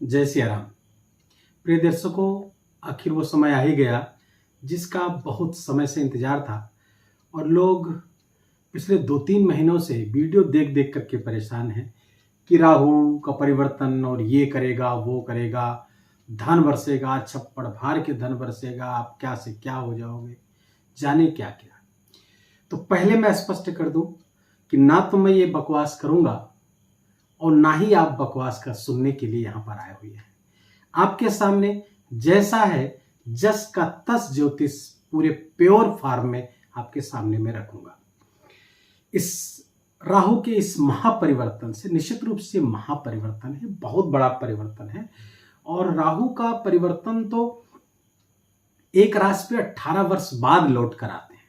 जय सिया राम। प्रिय दर्शकों, आखिर वो समय आ ही गया जिसका बहुत समय से इंतजार था और लोग पिछले 2-3 महीनों से वीडियो देख देख करके परेशान हैं कि राहु का परिवर्तन और ये करेगा वो करेगा, धन बरसेगा, छप्पड़ फाड़ के धन बरसेगा, आप क्या से क्या हो जाओगे, जाने क्या क्या। तो पहले मैं स्पष्ट कर दूं कि ना तो मैं ये बकवास करूंगा और ना ही आप बकवास का सुनने के लिए यहाँ पर आए हुए हैं। आपके सामने जैसा है जस का तस ज्योतिष पूरे प्योर फॉर्म में आपके सामने में रखूंगा। इस राहु के इस महापरिवर्तन से निश्चित रूप से महापरिवर्तन है, बहुत बड़ा परिवर्तन है। और राहु का परिवर्तन तो एक राशि पे 18 वर्ष बाद लौट कर आते हैं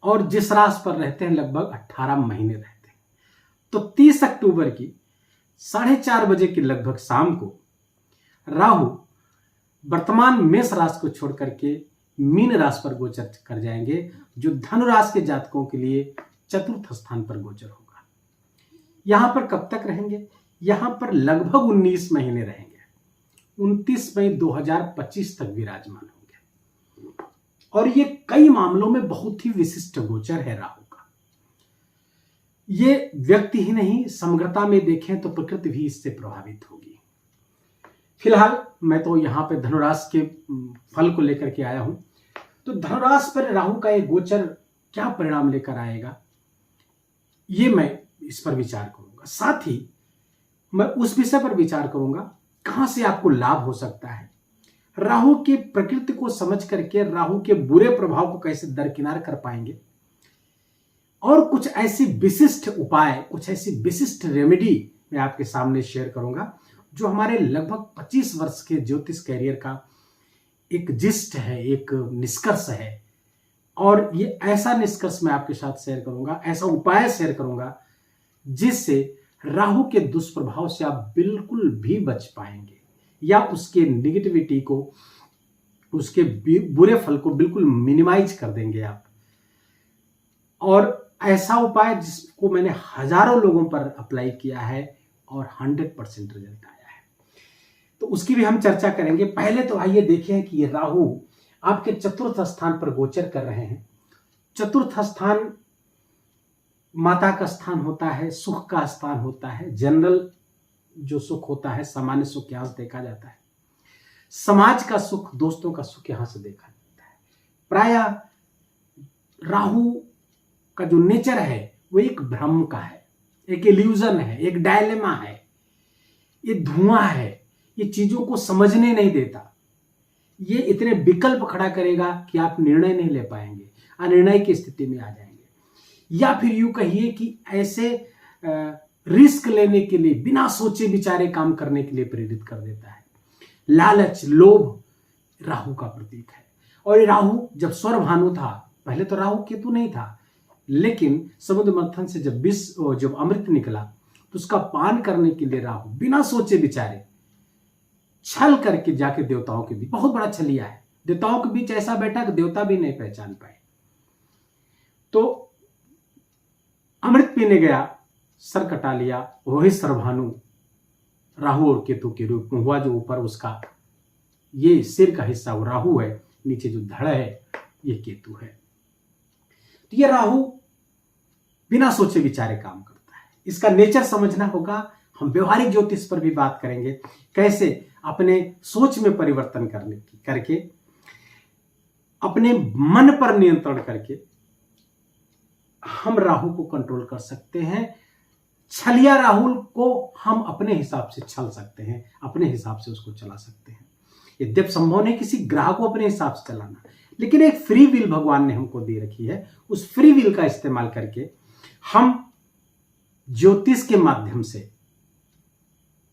और जिस राशि पर रहते हैं लगभग 18 महीने रहते हैं। तो 30 अक्टूबर की 4:30 बजे के लगभग शाम को राहु वर्तमान मेष राशि को छोड़ करके मीन राशि पर गोचर कर जाएंगे, जो धनु राशि के जातकों के लिए चतुर्थ स्थान पर गोचर होगा। यहां पर कब तक रहेंगे? यहां पर लगभग 19 महीने रहेंगे। 29 मई 2025 तक विराजमान होंगे और ये कई मामलों में बहुत ही विशिष्ट गोचर है राहु का। ये व्यक्ति ही नहीं, समग्रता में देखें तो प्रकृति भी इससे प्रभावित होगी। फिलहाल मैं तो यहां पे धनुराशि के फल को लेकर के आया हूं। तो धनुराशि पर राहु का एक गोचर क्या परिणाम लेकर आएगा, ये मैं इस पर विचार करूंगा। साथ ही मैं उस विषय पर विचार करूंगा कहां से आपको लाभ हो सकता है, राहु की प्रकृति को समझ करके राहु के बुरे प्रभाव को कैसे दरकिनार कर पाएंगे, और कुछ ऐसी विशिष्ट उपाय, कुछ ऐसी विशिष्ट रेमेडी मैं आपके सामने शेयर करूंगा जो हमारे लगभग 25 वर्ष के ज्योतिष कैरियर का एक जिस्ट है, एक निष्कर्ष है। और ये ऐसा निष्कर्ष मैं आपके साथ शेयर करूंगा, ऐसा उपाय शेयर करूंगा जिससे राहु के दुष्प्रभाव से आप बिल्कुल भी बच पाएंगे या उसके निगेटिविटी को, उसके बुरे फल को बिल्कुल मिनिमाइज कर देंगे आप। और ऐसा उपाय जिसको मैंने हजारों लोगों पर अप्लाई किया है और 100% रिजल्ट आया है, तो उसकी भी हम चर्चा करेंगे। पहले तो आइए देखें कि ये राहु आपके चतुर्थ स्थान पर गोचर कर रहे हैं। चतुर्थ स्थान माता का स्थान होता है, सुख का स्थान होता है। जनरल जो सुख होता है, सामान्य सुख यहां से देखा जाता है। समाज का सुख, दोस्तों का सुख यहां से देखा जाता है। प्रायः राहु का जो नेचर है वो एक भ्रम का है, एक इल्यूजन है, एक डायलेमा है, ये धुआं है, ये चीजों को समझने नहीं देता। ये इतने विकल्प खड़ा करेगा कि आप निर्णय नहीं ले पाएंगे, अनिर्णय की स्थिति में आ जाएंगे। या फिर यूं कहिए कि ऐसे रिस्क लेने के लिए, बिना सोचे विचारे काम करने के लिए प्रेरित कर देता है। लालच, लोभ राहु का प्रतीक है। और राहु जब स्वर्भानु था, पहले तो राहु केतु नहीं था, लेकिन समुद्र मंथन से जब अमृत निकला तो उसका पान करने के लिए राहु बिना सोचे विचारे छल करके जाके देवताओं के बीच, बहुत बड़ा छलिया है, देवताओं के बीच ऐसा बैठा कि देवता भी नहीं पहचान पाए। तो अमृत पीने गया, सर कटा लिया। वही सर्वभानु राहु और केतु के रूप में हुआ, जो ऊपर उसका ये सिर का हिस्सा वो राहु है, नीचे जो धड़ है ये केतु है। तो ये राहु बिना सोचे विचारे काम करता है। इसका नेचर समझना होगा। हम व्यवहारिक ज्योतिष पर भी बात करेंगे, कैसे अपने सोच में परिवर्तन करके अपने मन पर नियंत्रण करके हम राहु को कंट्रोल कर सकते हैं। छलिया राहुल को हम अपने हिसाब से छल सकते हैं, अपने हिसाब से उसको चला सकते हैं। यद्यप संभव नहीं किसी ग्रह को अपने हिसाब से चलाना, लेकिन एक फ्री विल भगवान ने हमको दे रखी है। उस फ्री विल का इस्तेमाल करके हम ज्योतिष के माध्यम से,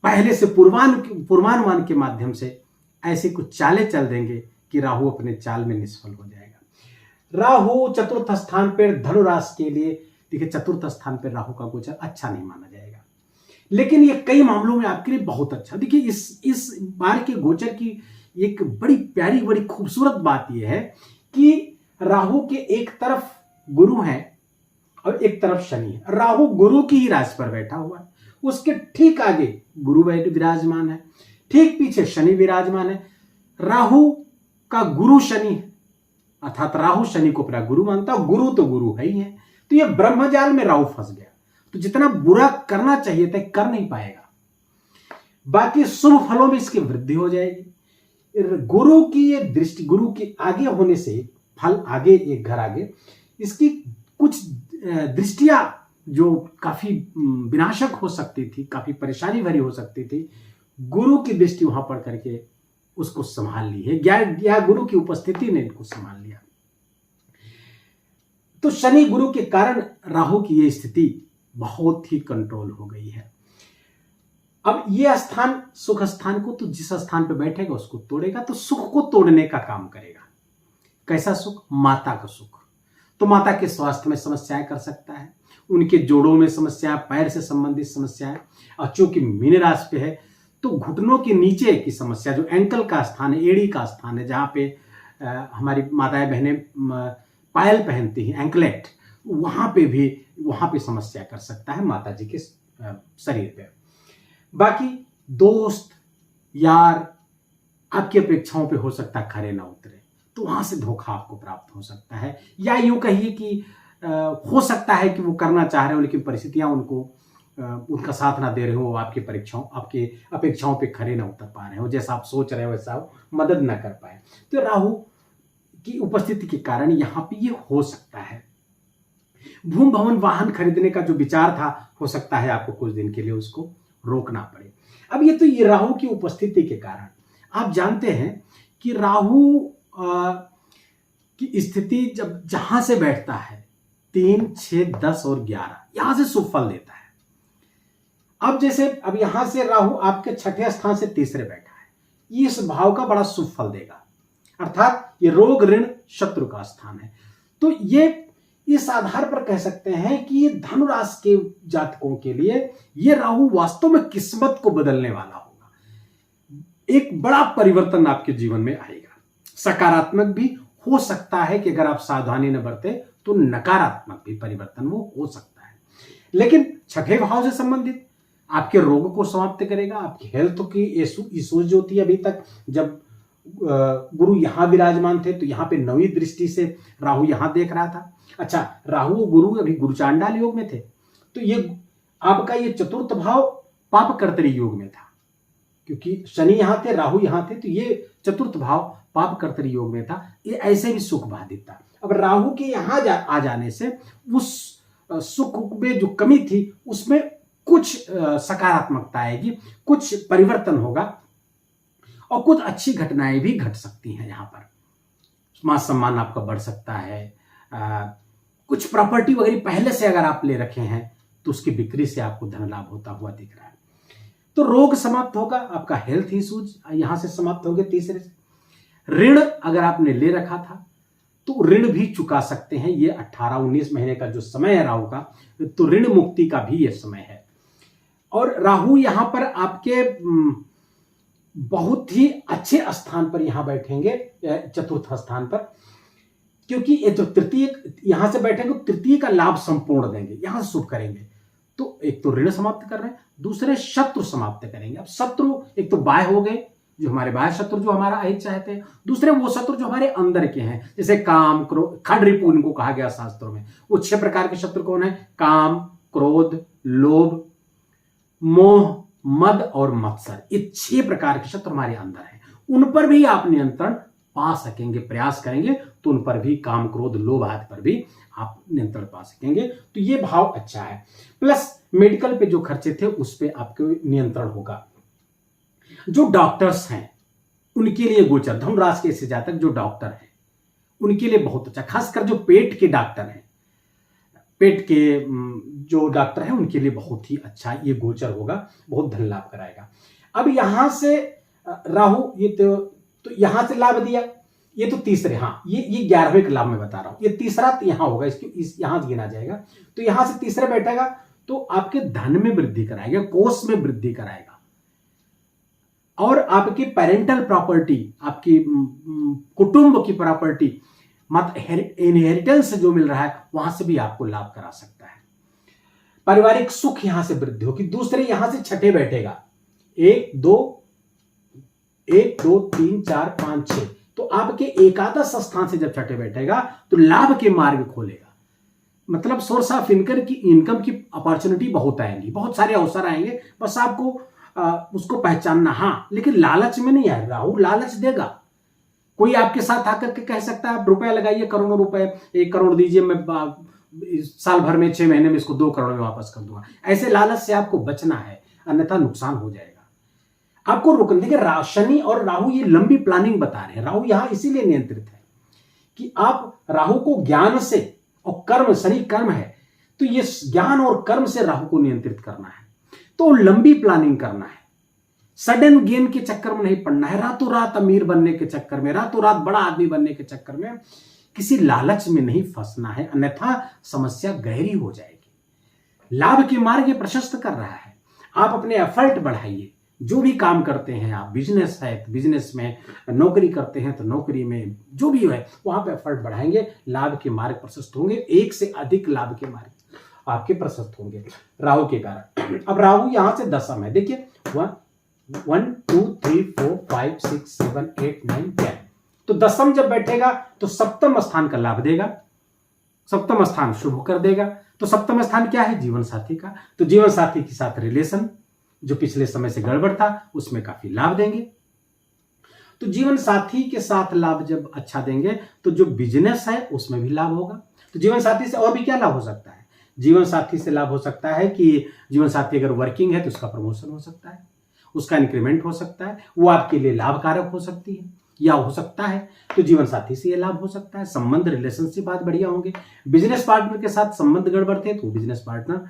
पहले से पूर्वानुमान के माध्यम से ऐसी कुछ चालें चल देंगे कि राहु अपने चाल में निष्फल हो जाएगा। राहु चतुर्थ स्थान पर धनु राशि के लिए, देखिए चतुर्थ स्थान पर राहु का गोचर अच्छा नहीं माना जाएगा, लेकिन ये कई मामलों में आपके लिए बहुत अच्छा। देखिए इस बार के गोचर की एक बड़ी प्यारी, बड़ी खूबसूरत बात यह है कि राहु के एक तरफ गुरु है और एक तरफ शनि है। राहु गुरु की ही राशि पर बैठा हुआ है, उसके ठीक आगे गुरु विराजमान है, ठीक पीछे शनि विराजमान है। राहु का गुरु शनि है, अर्थात राहु शनि को अपना गुरु मानता है, गुरु तो गुरु है ही है। तो ये ब्रह्मजाल में राहु फंस गया, तो जितना बुरा करना चाहिए था कर नहीं पाएगा। बाकी शुभ फलों में इसकी वृद्धि हो जाएगी। गुरु की ये दृष्टि, गुरु के आगे होने से फल आगे, एक घर आगे, इसकी कुछ दृष्टियां जो काफी विनाशक हो सकती थी, काफी परेशानी भरी हो सकती थी, गुरु की दृष्टि वहां पड़ करके उसको संभाल ली है, या गुरु की उपस्थिति ने इनको संभाल लिया। तो शनि गुरु के कारण राहु की ये स्थिति बहुत ही कंट्रोल हो गई है। अब ये स्थान, सुख स्थान को, तो जिस स्थान पे बैठेगा उसको तोड़ेगा, तो सुख को तोड़ने का काम करेगा। कैसा सुख? माता का सुख। तो माता के स्वास्थ्य में समस्याएं कर सकता है, उनके जोड़ों में समस्या, पैर से संबंधित समस्याएं। और चूंकि मीन राशि पे है तो घुटनों के नीचे की समस्या, जो एंकल का स्थान है, एड़ी का स्थान है, जहां पे हमारी माताएं बहनें पायल पहनती हैं, एंकलेट, वहां पे समस्या कर सकता है माता जी के शरीर पे। बाकी दोस्त यार आपकी अपेक्षाओं पे हो सकता है खरे ना उतरे, तो वहां से धोखा आपको प्राप्त हो सकता है। या यूं कहिए कि हो सकता है कि वो करना चाह रहे हो लेकिन परिस्थितियां उनका साथ ना दे रहे हो, आपकी अपेक्षाओं पे खरे ना उतर पा रहे हो, जैसा आप सोच रहे हो वैसा मदद ना कर पाए। तो राहु की उपस्थिति के कारण यहाँ पे ये हो सकता है। भूमि भवन वाहन खरीदने का जो विचार था, हो सकता है आपको कुछ दिन के लिए उसको रोकना पड़े। अब ये राहु की उपस्थिति के कारण आप जानते हैं कि राहु की स्थिति जहां से बैठता है 3, 6, 10 और 11, यहां से शुभ फल देता है। अब जैसे अब यहां से राहु आपके छठे स्थान से तीसरे बैठा है, इस भाव का बड़ा शुभ फल देगा, अर्थात ये रोग ऋण शत्रु का स्थान है। तो ये इस आधार पर कह सकते हैं कि ये धनु राशि के जातकों के लिए ये राहु वास्तव में किस्मत को बदलने वाला होगा। एक बड़ा परिवर्तन आपके जीवन में आएगा। सकारात्मक भी हो सकता है कि अगर आप सावधानी न बरते तो नकारात्मक भी परिवर्तन वो हो सकता है। लेकिन छठे भाव से संबंधित आपके रोग को समाप्त करेगा। आपकी हेल्थ की इश्यूज जो थी अभी तक, जब गुरु यहां विराजमान थे तो यहां पे नवी दृष्टि से राहु यहां देख रहा था। अच्छा, राहु गुरु अभी गुरु चांडाल योग में थे, तो ये आपका ये चतुर्थ भाव पाप कर्तरी योग में था, क्योंकि शनि यहां थे, राहु यहां थे, तो ये चतुर्थ भाव पाप कर्तरी योग में था। ये ऐसे भी सुख बाधित था। अब राहु के यहां आ जाने से उस सुख में जो कमी थी उसमें कुछ सकारात्मकता आएगी, कुछ परिवर्तन होगा और कुछ अच्छी घटनाएं भी घट सकती हैं। यहाँ पर मान सम्मान आपका बढ़ सकता है, कुछ प्रॉपर्टी वगैरह पहले से अगर आप ले रखे हैं तो उसकी बिक्री से आपको धन लाभ होता हुआ दिख रहा है। तो रोग समाप्त होगा, आपका हेल्थ इश्यूज यहां से समाप्त होंगे। तीसरे से ऋण अगर आपने ले रखा था तो ऋण भी चुका सकते हैं। ये 18-19 महीने का जो समय है राहु का, तो ऋण मुक्ति का भी ये समय है। और राहु यहां पर आपके बहुत ही अच्छे स्थान पर यहां बैठेंगे, चतुर्थ स्थान पर, क्योंकि ये जो तृतीय यहां से बैठेंगे तृतीय का लाभ संपूर्ण देंगे, यहां से शुभ करेंगे। तो एक तो ऋण समाप्त कर रहे हैं, दूसरे शत्रु समाप्त करेंगे। अब शत्रु एक तो बाह्य हो गए, जो हमारे बाह्य शत्रु जो हमारा अहित चाहते हैं, दूसरे वो शत्रु जो हमारे अंदर के हैं, जैसे काम, क्रोध, खंड रिपु इनको कहा गया शास्त्रों में। वो 6 प्रकार के शत्रु कौन है? काम, क्रोध, लोभ, मोह, मद और मत्सर। ये 6 प्रकार के शत्रु हमारे अंदर हैं। उन पर भी आप नियंत्रण पा सकेंगे, प्रयास करेंगे तो उन पर भी, काम, क्रोध, लोभ आदि पर भी आप नियंत्रण पा सकेंगे। तो ये भाव अच्छा है। प्लस मेडिकल पे जो खर्चे थे उस पे आपको नियंत्रण होगा। जो डॉक्टर्स हैं उनके लिए गोचर, धनु राशि के ऐसे जातक जो डॉक्टर हैं उनके लिए बहुत अच्छा, खासकर जो पेट के डॉक्टर हैं, पेट के जो डॉक्टर हैं उनके लिए बहुत ही अच्छा ये गोचर होगा, बहुत धन लाभ कराएगा। अब यहां से राहु ये तो यहां से लाभ दिया, ये तो तीसरे, हाँ ये 11वें का लाभ मैं बता रहा हूं, ये तीसरा तो यहां होगा, यहां से गिना जाएगा। तो यहां से तीसरे बैठेगा तो आपके धन में वृद्धि कराएगा, कोष में वृद्धि कराएगा, और आपकी पेरेंटल प्रॉपर्टी, आपकी कुटुंब की प्रॉपर्टी, मत इनहेरिटेंस जो मिल रहा है वहां से भी आपको लाभ करा सकता है। पारिवारिक सुख यहां से वृद्धि होगी। दूसरे यहां से छठे बैठेगा, 1 2 1 2 3 4 5 6, तो आपके एकादश स्थान से जब छठे बैठेगा तो लाभ के मार्ग खोलेगा। मतलब सोर्स ऑफ इनकम की अपॉर्चुनिटी बहुत आएंगी, बहुत सारे अवसर आएंगे, बस आपको उसको पहचानना। हाँ, लेकिन लालच में नहीं है, राहु लालच देगा। कोई आपके साथ आकर के कह सकता है आप रुपया लगाइए, करोड़ों रुपए, 1 करोड़ दीजिए, मैं साल भर में 6 महीने में इसको 2 करोड़ में वापस कर दूंगा। ऐसे लालच से आपको बचना है, अन्यथा नुकसान हो जाएगा। आपको रुकने, देखिए शनि और राहु ये लंबी प्लानिंग बता रहे हैं। राहु यहां इसीलिए नियंत्रित है कि आप राहु को ज्ञान से और कर्म, शनि कर्म है, तो ये ज्ञान और कर्म से राहु को नियंत्रित करना है। तो लंबी प्लानिंग करना है, सडन गेन के चक्कर में नहीं पड़ना है, रातों रात अमीर बनने के चक्कर में, रातों रात बड़ा आदमी बनने के चक्कर में, किसी लालच में नहीं फंसना है, अन्यथा समस्या गहरी हो जाएगी। लाभ के मार्ग ये प्रशस्त कर रहा है। आप अपने एफर्ट बढ़ाइए, जो भी काम करते हैं आप, बिजनेस है तो बिजनेस में, नौकरी करते हैं तो नौकरी में, जो भी है वहां पे एफर्ट बढ़ाएंगे, लाभ के मार्ग प्रशस्त होंगे, एक से अधिक लाभ के मार्ग आपके प्रशस्त होंगे राहु के कारण। अब राहु यहां से दशम है, देखिए 1 2 3 4 5 6 7 8 9 10, तो दशम जब बैठेगा तो सप्तम स्थान का लाभ देगा, सप्तम स्थान शुभ कर देगा। तो सप्तम स्थान क्या है? जीवन साथी का। तो जीवन साथी के साथ रिलेशन जो पिछले समय से गड़बड़ था उसमें काफी लाभ देंगे। तो जीवन साथी के साथ लाभ जब अच्छा देंगे तो जो बिजनेस है उसमें भी लाभ होगा। तो जीवन साथी से और भी क्या लाभ हो सकता है? जीवन साथी से लाभ हो सकता है कि जीवन साथी अगर वर्किंग है तो उसका प्रमोशन हो सकता है, उसका इंक्रीमेंट हो सकता है, वो आपके लिए लाभकारक हो सकती है या हो सकता है। तो जीवन साथी से ये लाभ हो सकता है। संबंध, रिलेशनशिप बात बढ़िया होंगे। बिजनेस पार्टनर के साथ संबंध गड़बड़ थे तो बिजनेस पार्टनर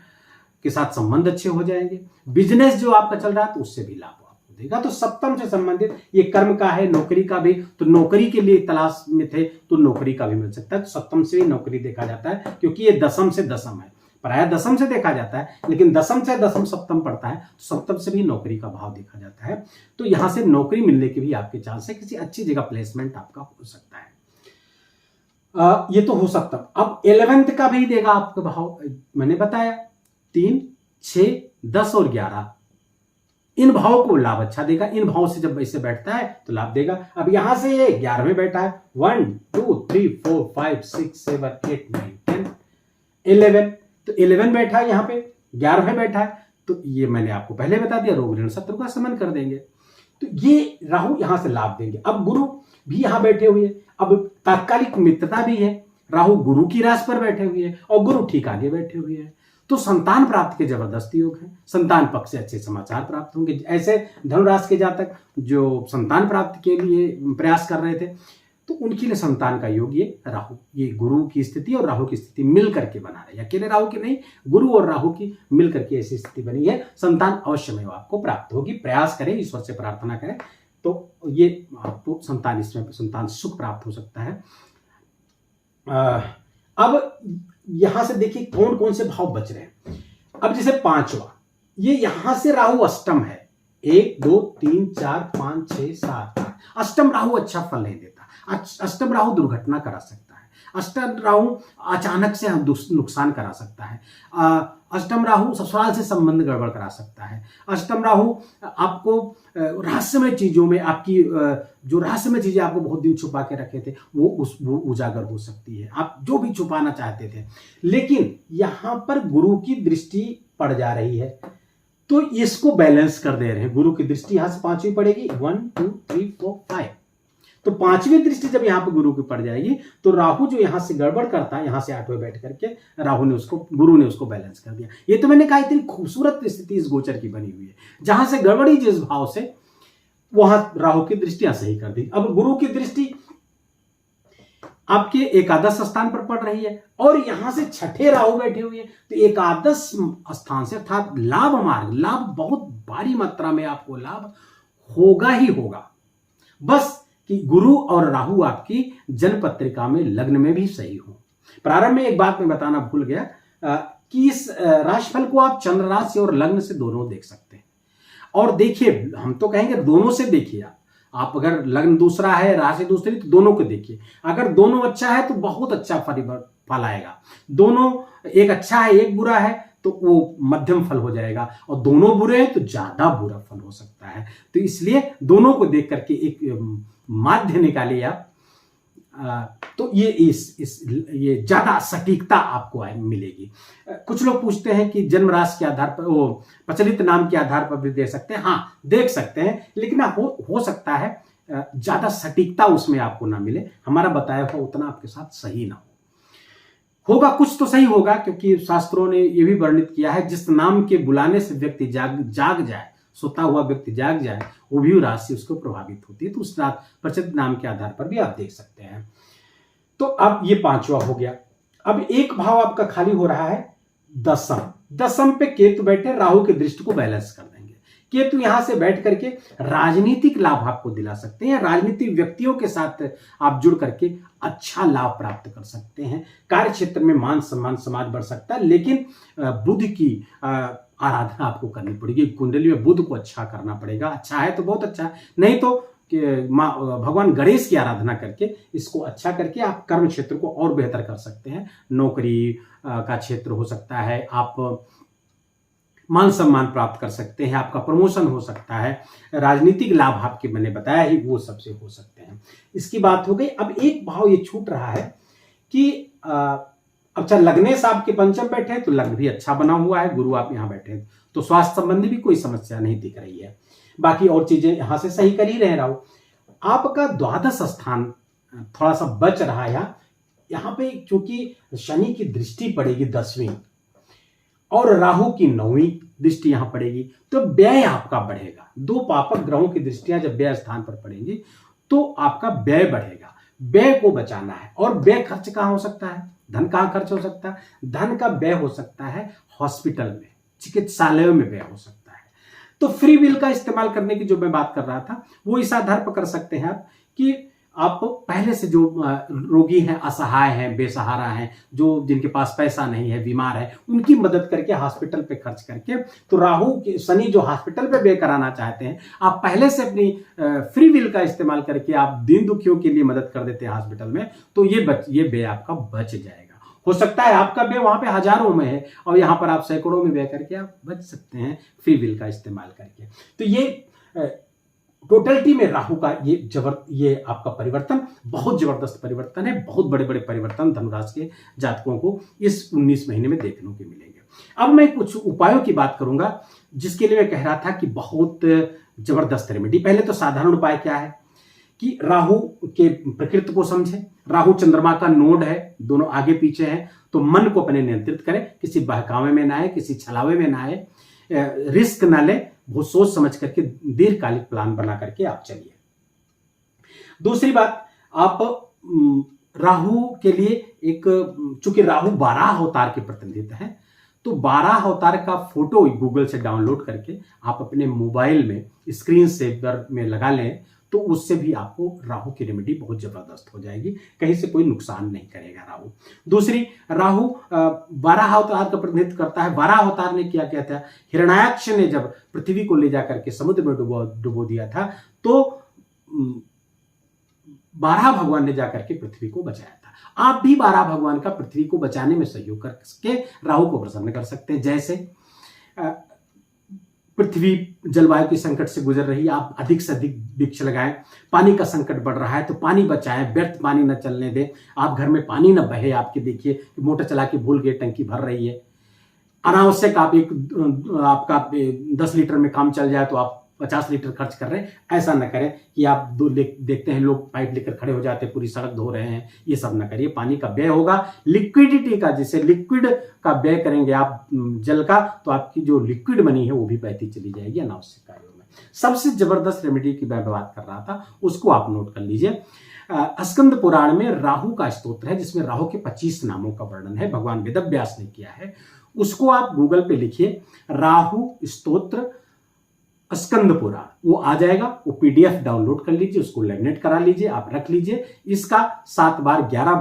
के साथ संबंध अच्छे हो जाएंगे। बिजनेस जो आपका चल रहा है तो उससे भी लाभ आपको देगा। तो सप्तम से संबंधित ये कर्म का है, नौकरी का भी, तो नौकरी के लिए तलाश में थे तो नौकरी का भी मिल सकता है। तो सप्तम से ही नौकरी देखा जाता है, क्योंकि ये दशम से दशम है, प्राय दशम से देखा जाता है, लेकिन दशम से दशम सप्तम पड़ता है तो सप्तम से भी नौकरी का भाव देखा जाता है। तो यहां से नौकरी मिलने के भी आपके चांस है, किसी अच्छी जगह प्लेसमेंट आपका हो सकता है। ये तो हो सकता। अब 11th का भी देगा आपका भाव, मैंने बताया 3 6 10 और 11, इन भावों को लाभ अच्छा देगा। इन भावों से जब ऐसे बैठता है तो लाभ देगा। अब यहां से ये 11वें बैठा है, 1 2 3 4 5 6 7 8 9 10 11, तो 11 बैठा है, यहाँ पे 11वें बैठा है, तो ये मैंने आपको पहले बता दिया, रोग ऋण शत्रु का शमन कर देंगे। तो ये राहु यहां से लाभ देंगे। अब गुरु भी यहां बैठे हुए, अब तात्कालिक मित्रता भी है, राहु गुरु की राशि पर बैठे हुए हैं और गुरु ठीक आगे बैठे हुए हैं। तो संतान प्राप्ति के जबरदस्त योग है, संतान पक्ष से अच्छे समाचार प्राप्त होंगे। ऐसे धनुराशि के जातक जो संतान प्राप्ति के लिए प्रयास कर रहे थे तो उनके लिए संतान का योग ये राहु, ये गुरु की स्थिति और राहु की स्थिति मिल करके बना रहे हैं। अकेले राहु की नहीं, गुरु और राहु की मिल करके ऐसी स्थिति बनी है। संतान अवश्य में आपको प्राप्त होगी। प्रयास करें, ईश्वर से प्रार्थना करें तो ये आपको संतान, इसमें संतान सुख प्राप्त हो सकता है। अब यहां से देखिए कौन कौन से भाव बच रहे हैं। अब जैसे 5वां, ये यहां से राहु अष्टम है, 1 2 3 4 5 6 7 8, अष्टम राहु अच्छा फल नहीं देता। अष्टम राहु दुर्घटना करा सकता है, अष्टम राहु अचानक से नुकसान करा सकता है, अष्टम राहु ससुराल से संबंध गड़बड़ करा सकता है, अष्टम राहु आपको रहस्यमय चीजों में, आपकी जो रहस्यमय चीजें आपको बहुत दिन छुपा के रखे थे वो उजागर हो सकती है, आप जो भी छुपाना चाहते थे। लेकिन यहां पर गुरु की दृष्टि पड़ जा रही है तो इसको बैलेंस कर दे रहे हैं। गुरु की दृष्टि यहां से 5वीं पड़ेगी, 1 2 3 4 5, तो 5वीं दृष्टि जब यहां पर गुरु की पड़ जाएगी तो राहु जो यहां से गड़बड़ करता है, यहां से 8वें बैठ करके राहु ने उसको, गुरु ने उसको बैलेंस कर दिया। ये तो मैंने कहा इतनी खूबसूरत स्थिति इस गोचर की बनी हुई है, जहां से गड़बड़ी जिस भाव से, वहां राहु की दृष्टियां सही कर दी। अब गुरु की दृष्टि आपके एकादश स्थान पर पड़ रही है और यहां से छठे राहु बैठे हुए हैं, तो एकादश स्थान से अर्थात लाभ मार्ग, लाभ बहुत भारी मात्रा में आपको लाभ होगा ही होगा। बस कि गुरु और राहु आपकी जन्म पत्रिका में, लग्न में भी सही हो। प्रारंभ में एक बात मैं बताना भूल गया कि इस राशिफल को आप चंद्र राशि और लग्न से दोनों देख सकते हैं। और देखिए, हम तो कहेंगे दोनों से देखिए। आप अगर लग्न दूसरा है, राशि दूसरी, तो दोनों को देखिए। अगर दोनों अच्छा है तो बहुत अच्छा फल आएगा। दोनों, एक अच्छा है एक बुरा है तो वो मध्यम फल हो जाएगा, और दोनों बुरे हैं तो ज्यादा बुरा फल हो सकता है। तो इसलिए दोनों को देख करके एक माध्य निकालिए आप, तो ये ज्यादा सटीकता आपको मिलेगी। कुछ लोग पूछते हैं कि जन्म राशि के आधार पर, वो प्रचलित नाम के आधार पर भी दे सकते हैं। हाँ, देख सकते हैं, लेकिन हो सकता है ज्यादा सटीकता उसमें आपको ना मिले, हमारा बताया हुआ उतना आपके साथ सही ना होगा। कुछ तो सही होगा, क्योंकि शास्त्रों ने यह भी वर्णित किया है, जिस नाम के बुलाने से व्यक्ति जाग जाए, सोता हुआ व्यक्ति जाग जाए, वो भी राशि उसको प्रभावित होती है। तो उस प्रचलित नाम के आधार पर भी आप देख सकते हैं। तो अब ये पांचवा हो गया। अब एक भाव आपका खाली हो रहा है दसम। दसम पे केतु बैठे, राहु की दृष्टि को बैलेंस कर देंगे। केतु यहां से बैठ करके राजनीतिक लाभ आपको दिला सकते हैं, राजनीतिक व्यक्तियों के साथ आप जुड़ करके अच्छा लाभ प्राप्त कर सकते हैं। कार्य क्षेत्र में मान सम्मान समाज बढ़ सकता है, लेकिन बुध की आराधना आपको करनी पड़ेगी। कुंडली में बुध को अच्छा करना पड़ेगा। अच्छा है तो बहुत अच्छा है, नहीं तो भगवान गणेश की आराधना करके इसको अच्छा करके आप कर्म क्षेत्र को और बेहतर कर सकते हैं। नौकरी का क्षेत्र हो सकता है, आप मान सम्मान प्राप्त कर सकते हैं, आपका प्रमोशन हो सकता है, राजनीतिक लाभ आपके मैंने बताया ही वो सबसे हो सकते हैं। इसकी बात हो गई। अब एक भाव ये छूट रहा है कि अच्छा, लग्नेश आपके पंचम बैठे हैं तो लग्न भी अच्छा बना हुआ है, गुरु आप यहां बैठे हैं तो स्वास्थ्य संबंधी भी कोई समस्या नहीं दिख रही है। बाकी और चीजें यहां से सही कर ही रहे राहु। आपका द्वादश स्थान थोड़ा सा बच रहा है यहां पे, क्योंकि शनि की दृष्टि पड़ेगी 10वीं और राहु की 9वीं दृष्टि यहां पड़ेगी, तो व्यय आपका बढ़ेगा। दो पापक ग्रहों की दृष्टियां जब व्यय स्थान पर पड़ेंगी तो आपका व्यय बढ़ेगा। व्यय को बचाना है, और व्यय खर्च कहां हो सकता है, धन कहां खर्च हो सकता है, धन का व्यय हो सकता है हॉस्पिटल में, चिकित्सालयों में व्यय हो सकता है। तो फ्री विल का इस्तेमाल करने की जो मैं बात कर रहा था, वो इस आधार पर कर सकते हैं आप कि आप पहले से जो रोगी हैं, असहाय हैं, बेसहारा हैं, जो जिनके पास पैसा नहीं है, बीमार है, उनकी मदद करके हॉस्पिटल पे खर्च करके, तो राहु के शनि जो हॉस्पिटल पे व्यय कराना चाहते हैं, आप पहले से अपनी फ्री विल का इस्तेमाल करके आप दीन दुखियों के लिए मदद कर देते हैं हॉस्पिटल में, तो ये व्यय आपका बच जाएगा। हो सकता है आपका व्यय वहां पे हजारों में है और यहां पर आप सैकड़ों में व्यय करके आप बच सकते हैं फ्री विल का इस्तेमाल करके। तो ये टोटलिटी में राहु का ये आपका परिवर्तन बहुत जबरदस्त परिवर्तन है। बहुत बड़े बड़े परिवर्तन धनुराशि के जातकों को इस 19 महीने में देखने को मिलेंगे। अब मैं कुछ उपायों की बात करूंगा, जिसके लिए मैं कह रहा था कि बहुत जबरदस्त रेमेडी। पहले तो साधारण उपाय क्या है कि राहु के प्रकृति को समझे। राहु चंद्रमा का नोड है, दोनों आगे पीछे हैं, तो मन को अपने नियंत्रित करें, किसी बहकावे में ना आए, किसी छलावे में ना आए, रिस्क ना ले, बहुत सोच समझ करके दीर्घकालिक प्लान बना करके आप चलिए। दूसरी बात, आप राहु के लिए चूंकि राहु 12 अवतार के प्रतिनिधित्व है, तो 12 अवतार का फोटो गूगल से डाउनलोड करके आप अपने मोबाइल में स्क्रीन सेवर में लगा लें, तो उससे भी आपको राहु की रेमेडी बहुत जबरदस्त हो जाएगी, कहीं से कोई नुकसान नहीं करेगा राहु। दूसरी, राहु 12 अवतार का प्रतिनिधित्व करता है। 12 अवतार ने क्या किया था, हिरण्याक्ष ने जब पृथ्वी को ले जाकर के समुद्र में डुबो दिया था, तो 12 भगवान ने जाकर के पृथ्वी को बचाया था। आप भी 12 भगवान का पृथ्वी को बचाने में सहयोग करके राहु को प्रसन्न कर सकते हैं। जैसे पृथ्वी जलवायु के संकट से गुजर रही है, आप अधिक से अधिक वृक्ष लगाएं। पानी का संकट बढ़ रहा है तो पानी बचाएं, व्यर्थ पानी न चलने दें। आप घर में पानी न बहे, आपके देखिए मोटर चला के भूल गए, टंकी भर रही है, अनावश्यक आपका 10 लीटर में काम चल जाए तो आप 50 लीटर खर्च कर रहे हैं। ऐसा न करें कि आप देखते हैं लोग पाइप लेकर खड़े हो जाते हैं, पूरी सड़क धो रहे हैं, ये सब न करिए। पानी का व्यय होगा, लिक्विडिटी का, जैसे लिक्विड का व्यय करेंगे आप जल का, तो आपकी जो लिक्विड मनी है वो भी बहती चली जाएगी अनावश्यक कार्यों में। सबसे जबरदस्त रेमेडी की मैं बात कर रहा था, उसको आप नोट कर लीजिए। स्कंद पुराण में राहु का स्तोत्र है, जिसमें राहु के 25 नामों का वर्णन है, भगवान वेदव्यास ने किया है। उसको आप गूगल पे लिखिए, राहु स्तोत्र स्कंद पुराण, वो आ जाएगा। वो पीडीएफ डाउनलोड कर लीजिए, उसको लैमिनेट करा लीजिए, आप रख लीजिए। इसका 7 बार 11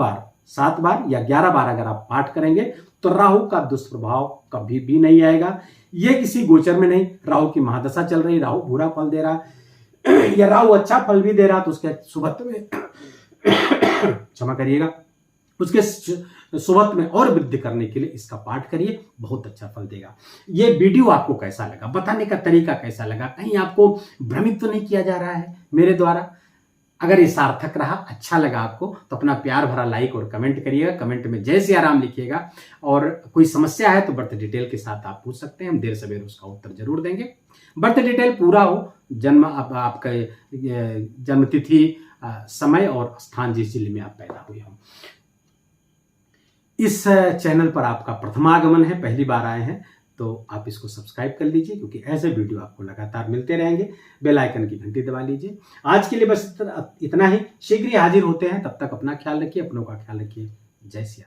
बार अगर आप पाठ करेंगे तो राहु का दुष्प्रभाव कभी भी नहीं आएगा। ये किसी गोचर में नहीं, राहु की महादशा चल रही, राहु बुरा फल दे रहा या राहु अच्छा फल भी दे रहा, तो उसके शुभत्व में क्षमा करिएगा, उसके सुवत में और वृद्धि करने के लिए इसका पाठ करिए, बहुत अच्छा फल देगा। ये वीडियो आपको कैसा लगा, बताने का तरीका कैसा लगा, कहीं आपको भ्रमित तो नहीं किया जा रहा है मेरे द्वारा? अगर ये सार्थक रहा, अच्छा लगा आपको, तो अपना प्यार भरा लाइक और कमेंट करिएगा। कमेंट में जय सिया राम लिखिएगा। और कोई समस्या है तो बर्थ डिटेल के साथ आप पूछ सकते हैं, हम देर सवेर उसका उत्तर जरूर देंगे। बर्थ डिटेल पूरा हो, जन्म आपका जन्म तिथि, समय और स्थान जिस जिले में आप पैदा हुए हो। इस चैनल पर आपका प्रथमागमन है, पहली बार आए हैं तो आप इसको सब्सक्राइब कर लीजिए, क्योंकि ऐसे वीडियो आपको लगातार मिलते रहेंगे। बेल आइकन की घंटी दबा लीजिए। आज के लिए बस इतना ही। शीघ्र ही हाजिर होते हैं, तब तक अपना ख्याल रखिए, अपनों का ख्याल रखिए। जय सिया।